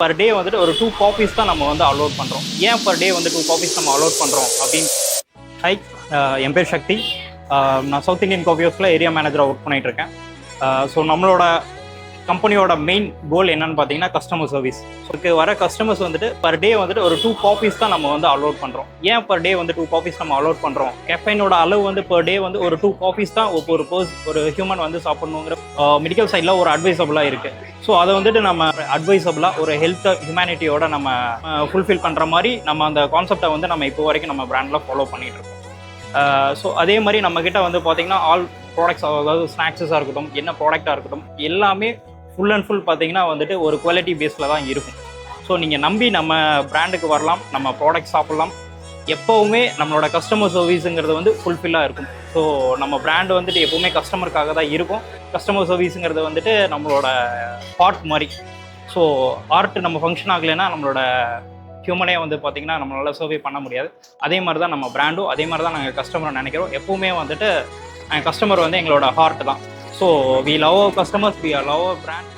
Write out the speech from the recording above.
Per day வந்துட்டு ஒரு 2 copies தான் நம்ம வந்து அலோட் பண்ணுறோம். ஏன் பர் டே வந்து 2 காஃபீஸ் நம்ம அலோட் பண்ணுறோம் அப்படின்னு. ஹை, என் பேர் சக்தி. நான் சவுத் இந்தியன் காஃபி ஹவுஸில் ஏரியா மேனேஜராக ஒர்க் பண்ணிகிட்டு இருக்கேன். ஸோ நம்மளோட கம்பெனியோட மெயின் கோல் என்னன்னு பார்த்தீங்கன்னா கஸ்டமர் சர்வீஸ். ஸோ வர கஸ்டமர்ஸ் வந்துட்டு பர் டே வந்துட்டு ஒரு 2 காஃபீஸ் தான் நம்ம வந்து அலோட் பண்ணுறோம். ஏன் பர் டே வந்து 2 காஃபீஸ் நம்ம அலோட் பண்ணுறோம்? கெஃபைனோட அளவு வந்து பர் டே வந்து ஒரு 2 காஃபீஸ் தான் ஒரு ஹியூமன் வந்து சாப்பிடணுங்கிற மெடிக்கல் சைடில் ஒரு அட்வைசபிளாக இருக்குது. ஸோ அதை வந்துட்டு நம்ம அட்வைசபிளாக ஒரு ஹெல்த் ஹியூமனிட்டியோட நம்ம ஃபுல்ஃபில் பண்ணுற மாதிரி நம்ம அந்த கான்செப்டை வந்து நம்ம இப்போ வரைக்கும் நம்ம பிராண்டில் ஃபாலோ பண்ணிகிட்டு இருக்கோம். ஸோ அதே மாதிரி நம்மக்கிட்ட வந்து பார்த்திங்கன்னா ஆல் ப்ராடக்ட்ஸ், அதாவது ஸ்நாக்ஸஸாக இருக்கட்டும், என்ன ப்ராடக்டாக இருக்கட்டும், எல்லாமே ஃபுல் அண்ட் ஃபுல் பார்த்திங்கன்னா வந்துட்டு ஒரு குவாலிட்டி பேஸில் தான் இருக்கும். ஸோ நீங்கள் நம்பி நம்ம பிராண்டுக்கு வரலாம், நம்ம ப்ராடக்ட் சாப்பிட்லாம். எப்போவுமே நம்மளோட கஸ்டமர் சர்வீஸுங்கிறது வந்து ஃபுல்ஃபில்லாக இருக்கும். ஸோ நம்ம பிராண்டு வந்துட்டு எப்போவுமே கஸ்டமருக்காக தான் இருக்கும். கஸ்டமர் சர்வீஸுங்கிறது வந்துட்டு நம்மளோட ஆர்ட் மாதிரி. ஸோ ஆர்ட் நம்ம ஃபங்க்ஷன் ஆகலைன்னா நம்மளோட ஹியூமனே வந்து பார்த்திங்கன்னா நம்மளால் சர்வே பண்ண முடியாது. அதே மாதிரி தான் நம்ம பிராண்டும், அதே மாதிரி தான் நாங்கள் கஸ்டமரை நினைக்கிறோம். எப்போவுமே வந்துட்டு கஸ்டமர் வந்து எங்களோட ஹார்ட் தான். So we love our customers, we love our brand.